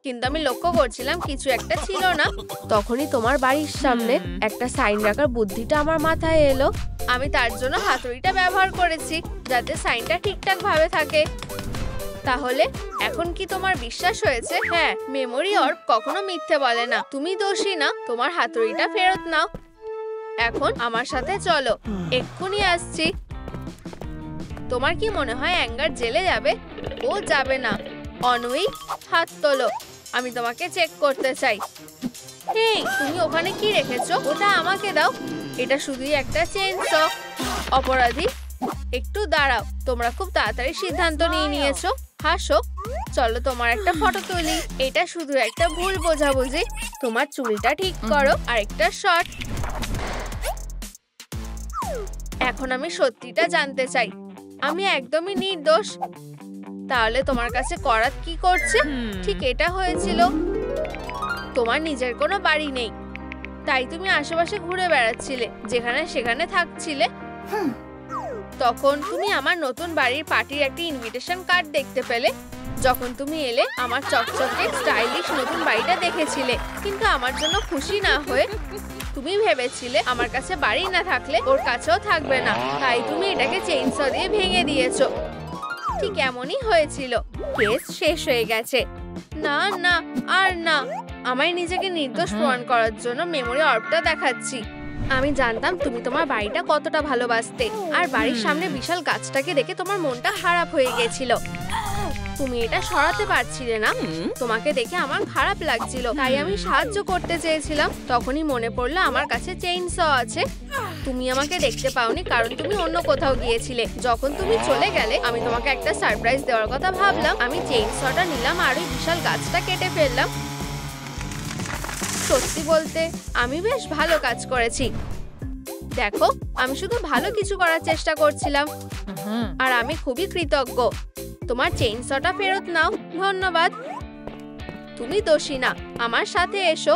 কিন্তু আমি লক্ষ্য করছিলাম কিছু একটা ছিল না। তখনই তোমার বাড়ির সামনে একটা সাইন রাখার বুদ্ধিটা আমার মাথায় এলো। আমি তার জন্য হাতুড়িটা ব্যবহার করেছি, যাতে সাইনটা ঠিকঠাক ভাবে থাকে। তাহলে এখন কি তোমার বিশ্বাস হয়েছে? হ্যাঁ, মেমোরি অর্ব কখনো মিথ্যে বলে না। তুমি দোষী না, তোমার হাতুড়িটা ফেরত নাও। এখন আমার সাথে চলো, এক্ষুনি আসছি। তোমার কি মনে হয় অ্যাঙ্গার জেলে যাবে? ও যাবে না। অনউই, হাত তোলো। আমি তোমাকে চেক করতে চাই। হেই, তুমি ওখানে কি রেখেছো? ওটা আমাকে দাও। এটা শুধুই একটা চেইনস। অপরাধী, একটু দাঁড়াও। তোমরা খুব তাড়াতাড়ি সিদ্ধান্ত নিয়ে নিয়েছো। হাসো। চলো তোমার একটা ফটো তুলি। এটা শুধু একটা ভুল বোঝাবুঝি। তোমার চুলটা ঠিক করো আর একটা শট। এখন আমি সত্যিটা জানতে চাই। আমি একদমই নির্দোষ। তাহলে তোমার কাছে করাত কি করছে? ঠিক এটা হয়েছিল। তোমার নিজের কোনো বাড়ি নেই, তাই তুমি আশেপাশে ঘুরে বেড়াচ্ছিলে, যেখানে সেখানে থাকছিলে। তখন তুমি আমার নতুন বাড়ির পার্টির একটা ইনভিটেশন কার্ড দেখতে পেলে। যখন তুমি এলে, আমার চকচকে স্টাইলিশ নতুন বাড়িটা দেখেছিলে, কিন্তু আমার জন্য খুশি না হয়ে তুমি ভেবেছিলে আমার কাছে বাড়ি না থাকলে ওর কাছেও থাকবে না, তাই তুমি এটাকে চেইনস দিয়ে ভেঙে দিয়েছো। ঠিক এমনই হয়েছিল। কেস শেষ হয়ে গেছে। না না, আর না। আমায় নিজেকে নির্দোষ প্রমাণ করার জন্য মেমোরি অর্বটা দেখাচ্ছি। আমি জানতাম তুমি তোমার বাড়িটা কতটা ভালোবাসতে, আর বাড়ির সামনে বিশাল গাছটাকে দেখে তোমার মনটা খারাপ হয়ে গেছিল। তুমি এটা সরাতে পারছিলে না। তোমাকে দেখে আমার খারাপ লাগছিল, তাই আমি সাহায্য করতে চেয়েছিলাম। তখনই মনে পড়লো আমার কাছে চেইনস আছে। তুমি আমাকে দেখতে পাওনি কারণ তুমি অন্য কোথাও গিয়েছিলে। যখন তুমি চলে গেলে, আমি তোমাকে একটা সারপ্রাইজ দেওয়ার কথা ভাবলাম। আমি চেইনসটা নিলাম আর ওই বিশাল গাছটা কেটে ফেললাম। সত্যি বলতে, আমি বেশ ভালো কাজ করেছি। দেখো, আমি শুধু ভালো কিছু করার চেষ্টা করছিলাম, আর আমি খুবই কৃতজ্ঞ। তোমার চেইনসটা ফেরত নাও। ধন্যবাদ। তুমি দোষী না, আমার সাথে এসো।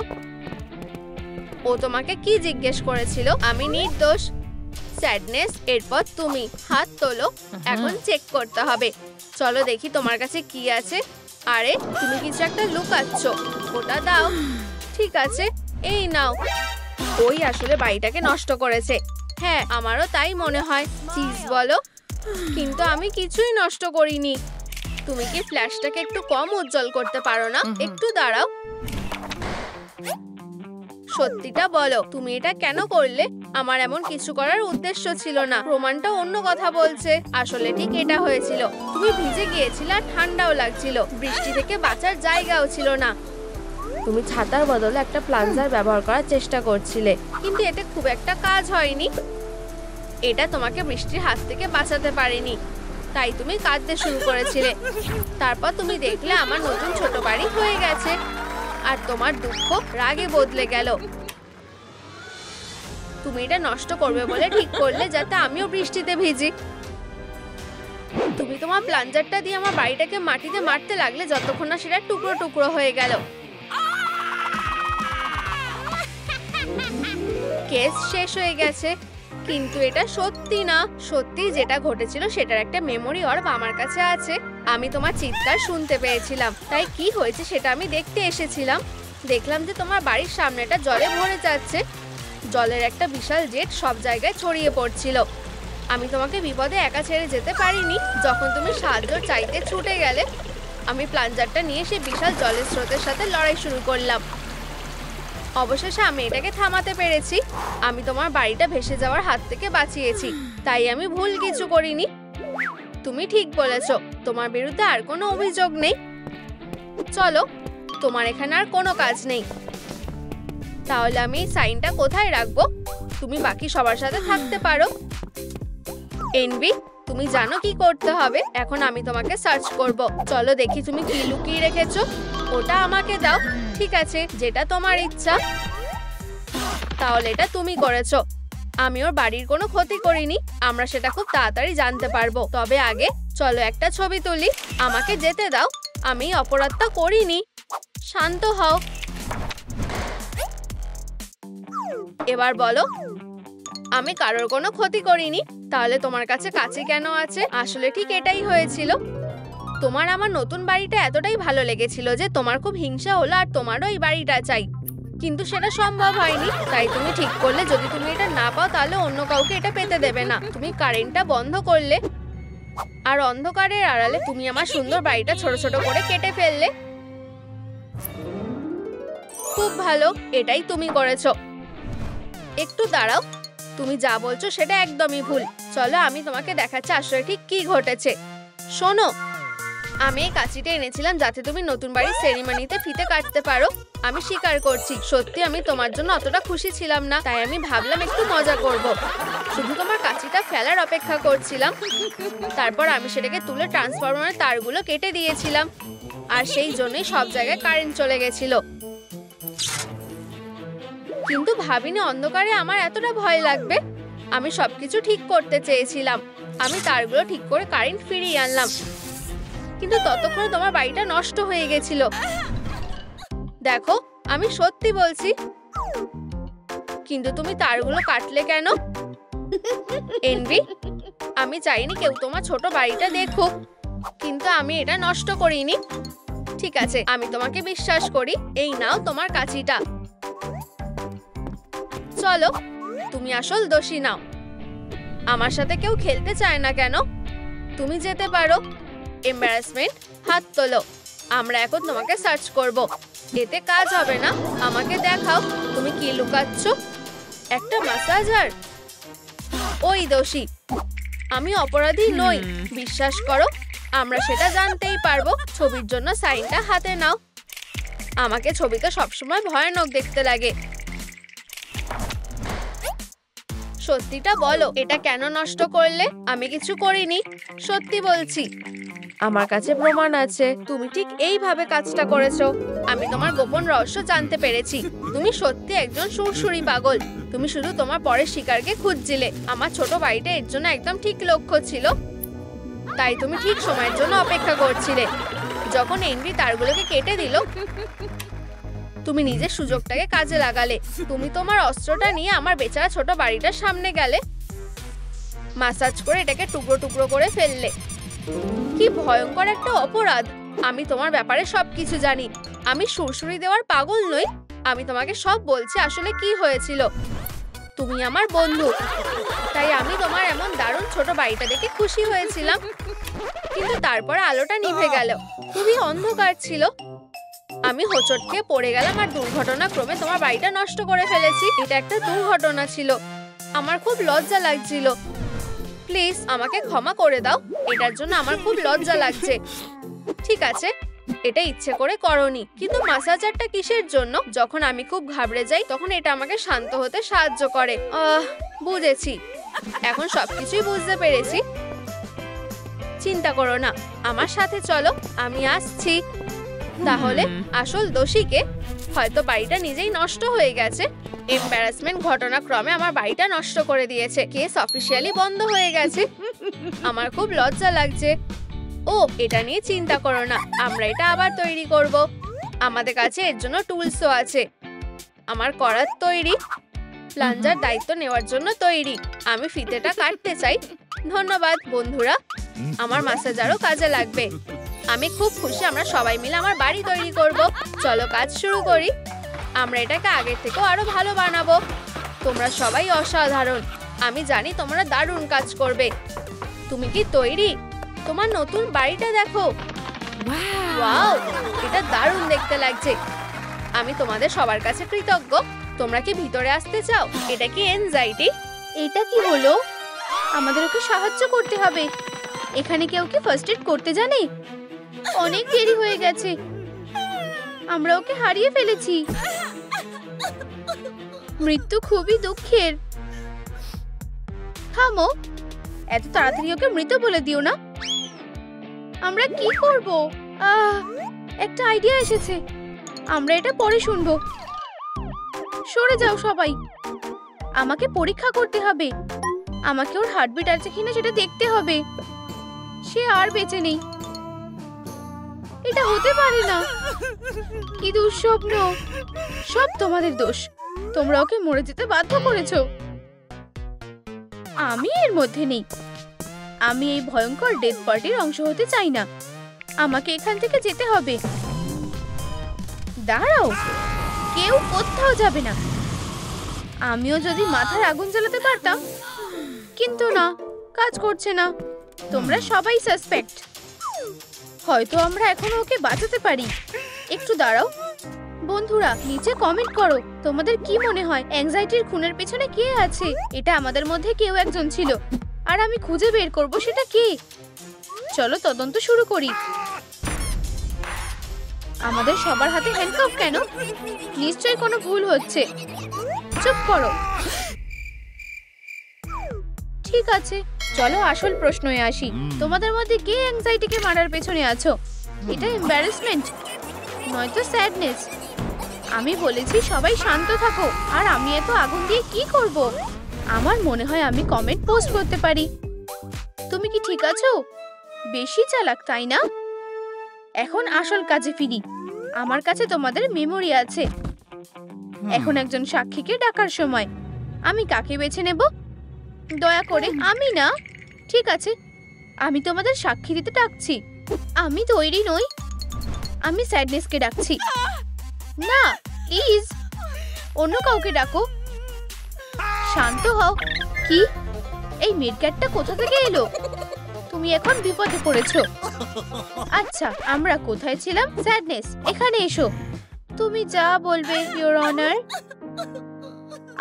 ও তোমাকে কি জিজ্ঞেস করেছিল? আমি নির্দোষ। স্যাডনেস, এরপর তুমি। হাত তোলো। এখন চেক করতে হবে। চলো দেখি তোমার কাছে কি আছে। আরে, তুমি কিছু একটা লুকাচ্ছ। ওটা দাও। ঠিক আছে, এই নাও। ওই আসলে বাড়িটাকে নষ্ট করেছে। হ্যাঁ, আমারও তাই মনে হয়। চিজ বলো। কিন্তু আমি কিছুই নষ্ট করিনি। তুমি কি ফ্ল্যাশটাকে একটু কম উজ্জ্বল করতে পারো না? একটু দাঁড়াও। সত্যিটা বলো, তুমি এটা কেন করলে? আমার এমন কিছু করার উদ্দেশ্য ছিল না। প্রমাণটা অন্য কথা বলছে। আসলে ঠিক এটা হয়েছিল। তুমি ভিজে গিয়েছিলে আর ঠান্ডাও লাগছিল। বৃষ্টি থেকে বাঁচার জায়গাও ছিল না। তুমি ছাতার বদলে একটা প্লাঞ্জার ব্যবহার করার চেষ্টা করছিলে, কিন্তু এতে খুব একটা কাজ হয়নি। এটা তোমাকে বৃষ্টির হাত থেকে বাঁচাতে পারেনি, তাই তুমি কাঁদতে শুরু করেছিলে। তারপর তুমি দেখলে আমার নতুন ছোট বাড়ি হয়ে গেছে, আর তোমার দুঃখ রাগে বদলে গেল। তুমি এটা নষ্ট করবে বলে ঠিক করলে যাতে আমিও বৃষ্টিতে ভিজি। তুমি তোমার প্লাঞ্জারটা দিয়ে আমার বাড়িটাকে মাটিতে মারতে লাগলে যতক্ষণ না সেটা টুকরো টুকরো হয়ে গেল। কেস শেষ হয়ে গেছে, কিন্তু এটা সত্যি না। সত্যি যেটা ঘটেছিল সেটার একটা মেমোরি অর্ব আমার কাছে আছে। আমি তোমার চিৎকার শুনতে পেয়েছিলাম, তাই কি হয়েছে সেটা আমি দেখতে এসেছিলাম। দেখলাম যে তোমার বাড়ির সামনেটা জলে ভরে যাচ্ছে, জলের একটা বিশাল জেট সব জায়গায় ছড়িয়ে পড়ছিল। আমি তোমাকে বিপদে একা ছেড়ে যেতে পারিনি। যখন তুমি সাহায্য চাইতে ছুটে গেলে, আমি প্লাঞ্জারটা নিয়ে সেই বিশাল জলের স্রোতের সাথে লড়াই শুরু করলাম। অবশেষে আমি এটাকে থামাতে পেরেছি। আমি তোমার বাড়িটা ভেসে যাওয়ার হাত থেকে বাঁচিয়েছি, তাই আমি ভুল কিছু করিনি। তুমি ঠিক বলেছো, তোমার বিরুদ্ধে আর কোনো অভিযোগ নেই। চলো, তোমার এখানে আর কোনো কাজ নেই। তাহলে আমি এই সাইনটা কোথায় রাখবো? তুমি বাকি সবার সাথে থাকতে পারো। এনভি, তুমি জানো কি করতে হবে। এখন আমি তোমাকে সার্চ করব। চলো দেখি তুমি কি লুকিয়ে রেখেছো। ওটা আমাকে দাও। ঠিক আছে, যেটা তোমার ইচ্ছা। তাহলে এটা তুমি করেছো। আমি ওর বাড়ির কোনো ক্ষতি করিনি। আমরা সেটা খুব তাড়াতাড়ি জানতে পারবো। তবে আগে চলো একটা ছবি তুলি। আমাকে যেতে দাও, আমি অপরাধটা করিনি। শান্ত হও। এবার বলো, আমি কারোর কোনো ক্ষতি করিনি। তাহলে তোমার কাছে কাঁচি কেন আছে? আসলে ঠিক এটাই হয়েছিল। তোমার আমার নতুন বাড়িটা এতটাই ভালো লেগেছিল যে তোমার খুব হিংসা হলো আর তোমারও এই বাড়িটা চাই, কিন্তু সেটা সম্ভব হয়নি। তাই তুমি ঠিক করলে যদি তুমি এটা না পাও তাহলে অন্য কাউকে এটা পেতে দেবে না। তুমি কারেন্টটা বন্ধ করলে, আর অন্ধকারের আড়ালে তুমি আমার সুন্দর বাড়িটা ছোট ছোট করে কেটে ফেললে। খুব ভালো, এটাই তুমি করেছো। একটু দাঁড়াও, তুমি যা বলছো সেটা একদমই ভুল। চলো আমি তোমাকে দেখাচ্ছি আসলে ঠিক কি ঘটেছে। শোনো, আমি এই কাঁচিটা এনেছিলাম যাতে তুমি নতুন বাড়ির সেরিমনিতে ফিতে কাটতে পারো। আমি স্বীকার করছি, সত্যি আমি তোমার জন্য অতটা খুশি ছিলাম না, তাই আমি ভাবলাম একটু মজা করব। শুধু তোমার কাঁচিটা ফেলার অপেক্ষা করছিলাম। তারপর আমি সেটাকে তুলে ট্রান্সফরমারের তারগুলো কেটে দিয়েছিলাম, আর সেই জন্যই সব জায়গায় কারেন্ট চলে গেছিল। কিন্তু ভাবিনি অন্ধকারে আমার এতটা ভয় লাগবে। আমি সবকিছু ঠিক করতে চেয়েছিলাম। আমি তারগুলো ঠিক করে কারেন্ট ফিরিয়ে আনলাম, কিন্তু ততক্ষণে তোমার বাড়িটা নষ্ট হয়ে গেছিল। দেখো, আমি সত্যি বলছি। কিন্তু তুমি তারগুলো কাটলে কেন? এনভি, আমি চাইনি কেউ তোমার ছোট বাড়িটা দেখুক, কিন্তু আমি এটা নষ্ট করিনি। ঠিক আছে, আমি তোমাকে বিশ্বাস করি। এই নাও তোমার কাঁচিটা। চলো, তুমি আসল দোষী নাও। আমার সাথে কেউ খেলতে চায় না কেন? তুমি যেতে পারো। এম্বারাসমেন্ট, হাত তোলো। আমরা এখন তোমাকে সার্চ করব। এতে কাজ হবে না। আমাকে দেখাও তুমি কি লুকাচ্ছ। একটা ম্যাসাজার? ওই দোষী। আমি অপরাধী নই, বিশ্বাস করো। আমরা সেটা জানতেই পারবো। ছবির জন্য সাইনটা হাতে নাও। আমাকে ছবিতে সবসময় ভয়ানক দেখতে লাগে। সত্যিটা বলো, এটা কেন নষ্ট করলে? আমি কিছু করিনি, সত্যি বলছি। আমার কাছে প্রমাণ আছে। তুমি ঠিক এইভাবে কাজটা করেছো। আমি তোমার গোপন রহস্য জানতে পেরেছি। তুমি সত্যি একজন সুরসুরি পাগল। তুমি শুধু তোমার পরের শিকারকে খুঁজছিলে। আমার ছোট বাড়িটা এর জন্য একদম ঠিক লক্ষ্য ছিল, তাই তুমি ঠিক সময়ের জন্য অপেক্ষা করছিলে। যখন এনভি তারগুলোকে কেটে দিল, তুমি নিজের সুযোগটাকে কাজে লাগালে। তুমি তোমার অস্ত্রটা নিয়ে আমার বেচারা ছোট বাড়িটার সামনে গেলে, ম্যাসাজ করে এটাকে টুকরো টুকরো করে ফেললে। কি ভয়ঙ্কর একটা অপরাধ। আমি তোমার ব্যাপারে সবকিছু জানি। আমি সুরসুরি দেওয়ার পাগল নই। আমি তোমাকে সব বলছি আসলে কি হয়েছিল। তুমি আমার বন্ধু, তাই আমি তোমার এমন দারুণ ছোট বাড়িটা দেখে খুশি হয়েছিলাম। কিন্তু তারপর আলোটা নিভে গেল। খুবই অন্ধকার ছিল। আমি হোঁচট খেয়ে পড়ে গেলাম আর দুর্ঘটনাক্রমে তোমার বাড়িটা নষ্ট করে ফেলেছি। এটা একটা দুর্ঘটনা ছিল। আমার খুব লজ্জা লাগছিল। প্লিজ আমাকে ক্ষমা করে দাও। এটার জন্য আমার খুব লজ্জা লাগছে। ঠিক আছে, এটা ইচ্ছে করে করনি, কিন্তু ম্যাসাজারটা কিসের জন্য? যখন আমি খুব ঘাবড়ে যাই তখন এটা আমাকে শান্ত হতে সাহায্য করে। বুঝেছি, এখন সবকিছুই বুঝতে পেরেছি। চিন্তা করো না, আমার সাথে চলো, আমি আসছি। তাহলে আসল দোষীকে? হয়তো বাড়িটা নিজেই নষ্ট হয়ে গেছে। এম্বারাসমেন্ট ঘটনাক্রমে আমার বাড়িটা নষ্ট করে দিয়েছে। কেস অফিসিয়ালি বন্ধ হয়ে গেছে। আমার খুব লজ্জা লাগছে। ও, এটা নিয়ে চিন্তা করো না, আমরা এটা আবার তৈরি করব। আমাদের কাছে এর জন্য টুলসও আছে। আমার করার তৈরি, প্লাঞ্জার দায়িত্ব নেওয়ার জন্য তৈরি। আমি ফিতেটা কাটতে চাই। ধন্যবাদ বন্ধুরা, আমার ম্যাসাজারও কাজে লাগবে। আমি খুব খুশি আমরা সবাই মিলে আমার বাড়ি তৈরি করব। চলো কাজ শুরু করি। আমরা এটাকে আগের থেকেও আরো ভালো বানাবো। তোমরা সবাই অসাধারণ। আমি জানি তোমরা দারুণ কাজ করবে। তুমি কি তৈরি? তোমার নতুন বাড়িটা দেখো। ওয়াও, এটা দারুণ দেখতে লাগছে। আমি তোমাদের সবার কাছে কৃতজ্ঞ। তোমরা কি ভিতরে আসতে চাও? এটা কি এনজাইটি? এটা কি হলো? আমাদের ওকে সাহায্য করতে হবে। এখানে কেউ কি ফার্স্ট এড করতে জানে? অনেক দেরি হয়ে গেছে, আমরা ওকে হারিয়ে ফেলেছি। মৃত্যু খুবই দুঃখের। থামো, এত তাড়াতাড়ি ওকে মৃত বলে দিও না। আমরা কি করব? একটা আইডিয়া এসেছে। আমরা এটা পরে শুনবো। সরে যাও সবাই। আমাকে পরীক্ষা করতে হবে। আমাকে ওর হার্টবিট আছে কিনা সেটা দেখতে হবে। সে আর বেঁচে নেই। এটা হতে পারে না। কি দুঃস্বপ্ন। সব তোমাদের দোষ। তোমরা ওকে মরে যেতে বাধ্য করেছো। আমি এর মধ্যে নেই। আমি এই ভয়ঙ্কর ডেথ পার্টির অংশ হতে চাই না। আমাকে এখান থেকে যেতে হবে। দাঁড়াও, কেউ কোথাও যাবে না। আমিও যদি মাথায় আগুন জ্বালাতে পারতাম, কিন্তু না, কাজ করছে না। তোমরা সবাই সাসপেক্ট। হয়তো আমরা এখনো ওকে বাঁচাতে পারি। একটু দাঁড়াও। বন্ধুরা, নিচে কমেন্ট করো, তোমাদের কি মনে হয় অ্যাংজাইটির খুনের পেছনে কে আছে? এটা আমাদের মধ্যে কেউ একজন ছিল, আর আমি খুঁজে বের করব সেটা কে। চলো তদন্ত শুরু করি। আমাদের সবার হাতে হ্যান্ডকাফ কেন? নিশ্চয়ই কোনো ভুল হচ্ছে। চুপ করো। ঠিক আছে, চলো আসল প্রশ্নে আসি। তোমাদের মধ্যে কে অ্যাংজাইটিকে মারার পেছনে আছো? এটা এম্বারাসমেন্ট নয়তো স্যাডনেস। আমি বলেছি সবাই শান্ত থাকো। আর আমি এত আগুন দিয়ে কি করব? আমার মনে হয় আমি কমেন্ট পোস্ট করতে পারি। তুমি কি ঠিক আছো? বেশি চালাক তাই না? এখন আসল কাজে ফিরি। আমার কাছে তোমাদের মেমোরি আছে। এখন একজন সাক্ষীকে ডাকার সময়। আমি কাকে বেছে নেব? দয়া করে আমি না। ঠিক আছে, আমি তোমাদের সাক্ষী দিতে ডাকছি। আমি তৈরি নই। আমি স্যাডনেসকে ডাকছি। না, প্লিজ অন্য কাউকে ডাকো। শান্ত হও। কি? এই মিরক্যাটটা কোথা থেকে এলো? তুমি এখন বিপদে পড়েছো। আচ্ছা, আমরা কোথায় ছিলাম? স্যাডনেস, এখানে এসো। তুমি যা বলবে, ইওর অনার।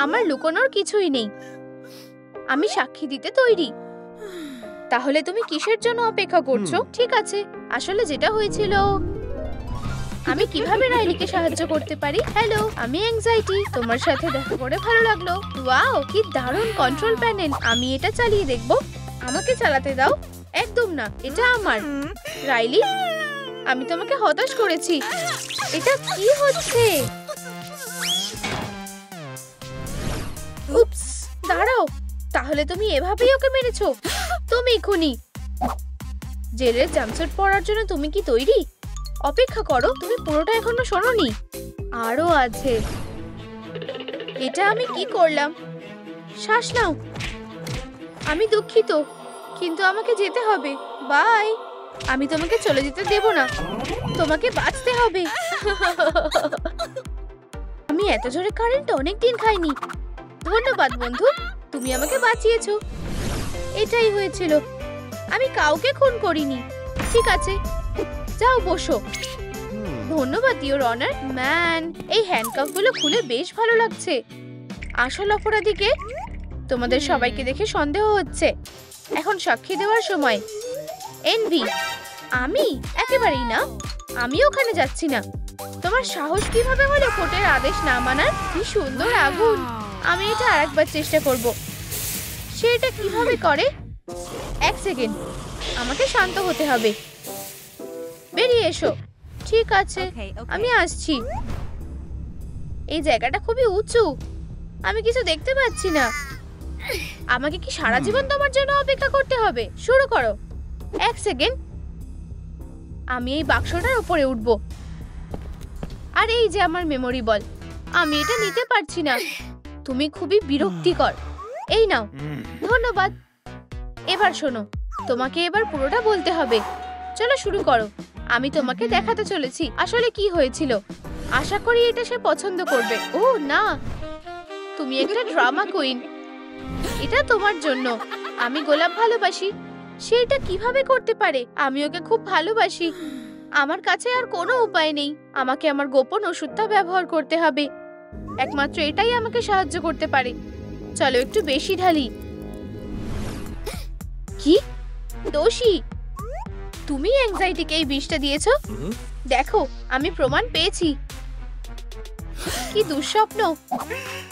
আমার লুকোনোর কিছুই নেই। আমি সাক্ষী দিতে তৈরি। তাহলে তুমি কিসের জন্য অপেক্ষা করছো? ঠিক আছে, আসলে যেটা হয়েছিল। আমি কিভাবে রাইলিকে সাহায্য করতে পারি? হ্যালো, আমি অ্যাংজাইটি। তোমার সাথে দেখা করে ভালো লাগলো। ওয়াও, কি দারুণ কন্ট্রোল প্যানেল। আমি এটা চালিয়ে দেখব। আমাকে চালাতে দাও। একদম না, এটা আমার। রাইলি, আমি তোমাকে হতাশ করেছি। এটা কি হচ্ছে? উপস, দাঁড়াও। তাহলে তুমি এভাবেই ওকে মেরেছো? তুমি খুনি। জেলের জাম্পস্যুট পরার জন্য তুমি কি তৈরি? অপেক্ষা করো, তুমি পুরোটা এখনো শোনোনি। আরো আছে। এটা আমি কি করলাম? শ্বাস নাও। আমি দুঃখিত, কিন্তু আমাকে যেতে হবে। বাই। আমি তোমাকে চলে যেতে দেব না। তোমাকে বাঁচতে হবে। আমি এত জোরে কারেন্ট অনেকদিন খাইনি। ধন্যবাদ বন্ধু, তুমি আমাকে বাঁচিয়েছো। এটাই হয়েছিল। আমি কাউকে খুন করিনি। ঠিক আছে, যাও বসো। ধন্যবাদ ইওর অনার। ম্যান, এই হ্যান্ডকাফগুলো খুলে বেশ ভালো লাগছে। আসল অপরাধীকে? তোমাদের সবাইকে দেখে সন্দেহ হচ্ছে। এখন সাক্ষী দেওয়ার সময়। এনভি, আমি? একেবারেই না। আমি ওখানে যাচ্ছি না। তোমার সাহস কিভাবে হলো কোর্টের আদেশ না মানার? কি সুন্দর আগুন! আমি এটা আরেকবার চেষ্টা করব। সে এটা কিভাবে করে? এক সেকেন্ড, আমাকে শান্ত হতে হবে। বেরিয়ে এসো। ঠিক আছে, আমি আসছি। এই জায়গাটা খুবই উঁচু, আমি কিছু দেখতে পাচ্ছি না। আমাকে কি সারা জীবন তোমার জন্য অপেক্ষা করতে হবে? শুরু করো। এক সেকেন্ড, আমি এই বাক্সটার উপরে উঠব। আর এই যে আমার মেমোরি বল, আমি এটা নিতে পারছি না। তুমি খুবই বিরক্তিকর। এই নাও। ধন্যবাদ। এবার শোনো, তোমাকে এবার পুরোটা বলতে হবে। চলো শুরু করো। আমি তোমাকে দেখাতে চলেছি আসলে কি হয়েছিল। আশা করি এটা সে পছন্দ করবে। ও না, তুমি একটা ড্রামা কুইন। এটা তোমার জন্য। আমি গোলাপ ভালোবাসি। সে এটা কিভাবে করতে পারে? আমি ওকে খুব ভালোবাসি। আমার কাছে আর কোনো উপায় নেই। আমাকে আমার গোপন ওষুধটা ব্যবহার করতে হবে। একমাত্র এটাই আমাকে সাহায্য করতে পারে। চলো একটু বেশি ঢালি। কি দোষী? তুমি অ্যাংজাইটিকে এই বিষটা দিয়েছো? দেখো, আমি প্রমাণ পেয়েছি। কি দুঃস্বপ্ন!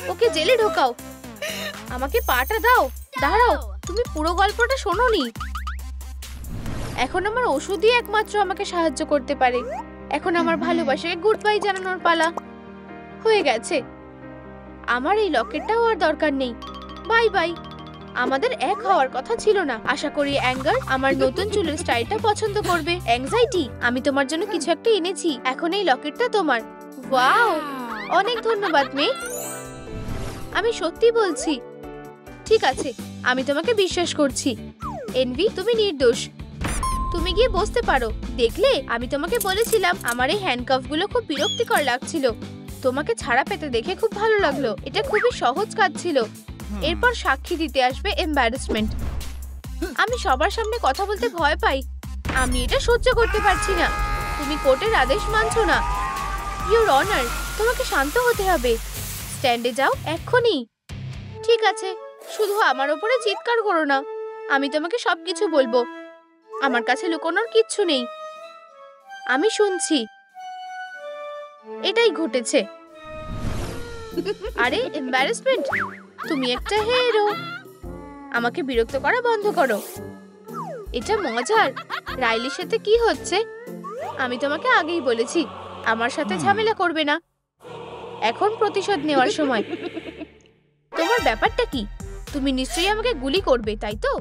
ওকে জেলে ঢোকাও। আমাকে পাটা দাও। দাঁড়াও, তুমি পুরো গল্পটা শোনোনি। এখন আমার ওষুধই একমাত্র আমাকে সাহায্য করতে পারে। এখন আমার ভালোবাসাকে গুড বাই জানানোর পালা। হয়ে গেছে। আমার এই লকেটটাও আর দরকার নেই। Bye bye. আমাদের এক হওয়ার কথা ছিল না। আশা করি অ্যাঙ্গার আমার নতুন চুলের স্টাইলটা পছন্দ করবে। অ্যাংজাইটি, আমি তোমার জন্য কিছু একটা এনেছি। এখন এই লকেটটা তোমার। ওয়াও, অনেক ধন্যবাদ মেয়ে। আমি সত্যি বলছি। ঠিক আছে, আমি তোমাকে বিশ্বাস করছি। এনভি, তুমি নির্দোষ। তুমি গিয়ে বসতে পারো। দেখলে, আমি তোমাকে বলেছিলাম আমার এই হ্যান্ডকাফগুলো খুব বিরক্তিকর লাগছিল। তোমাকে ছাড়া পেতে দেখে খুব ভালো লাগলো। এটা খুবই সহজ কাজ ছিল। এরপর সাক্ষী দিতে আসবে এম্বারাসমেন্ট। আমি সবার সামনে কথা বলতে ভয় পাই। আমি এটা সহ্য করতে পারছি না। তুমি কোর্টের আদেশ মানছো না। ইওর অনার, তোমাকে শান্ত হতে হবে। স্ট্যান্ডে যাও এক্ষুনি। ঠিক আছে, শুধু আমার উপরে চিৎকার করো না। আমি তোমাকে সবকিছু বলবো। আমার কাছে লুকোনোর কিচ্ছু নেই। আমি শুনছি। এটাই ঘটেছে। আরে এম্বারাসমেন্ট, তুমি একটা হিরো। আমাকে বিরক্ত করা বন্ধ করো। এটা মজার। রাইলির সাথে কি হচ্ছে? আমি তোমাকে আগেই বলেছি আমার সাথে ঝামেলা করবে না। এখন প্রতিশোধ নেওয়ার সময়। তোমার ব্যাপারটা কি? তুমি নিশ্চয়ই আমাকে গুলি করবে, তাই তো?